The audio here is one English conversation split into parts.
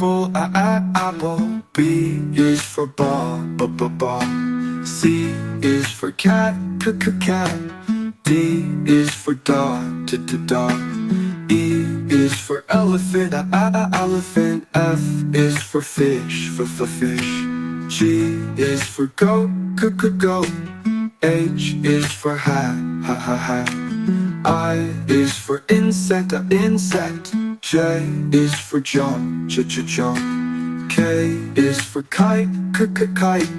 apple, apple. B is for ball, ball. C is for cat, cat. D is for dog, dog. E is for elephant, elephant. F is for fish, fish. G is for goat, goat. H is for hat, hat. I is for insect, insect. J is for John, John. K is for kite, kite.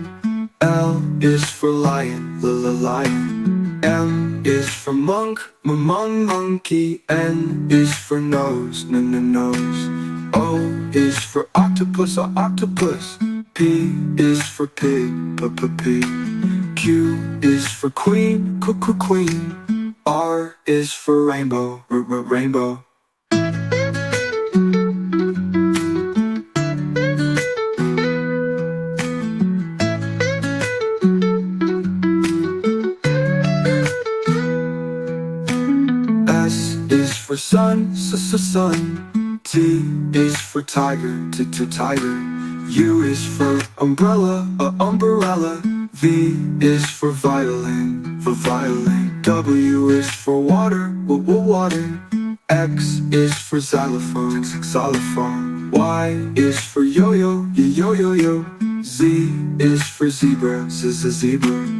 L is for lion, lion. M is for monk, monkey. N is for nose, nose. O is for octopus, octopus. P is for pig, pig. Q is for queen, queen. R is for rainbow, rainbow. S is for sun, sun. T is for tiger, tiger. U is for umbrella, umbrella. V is for violin, violin. W is for water, water. X is for xylophone, xylophone. Y is for yo-yo, yo-yo. Z is for zebra, zebra.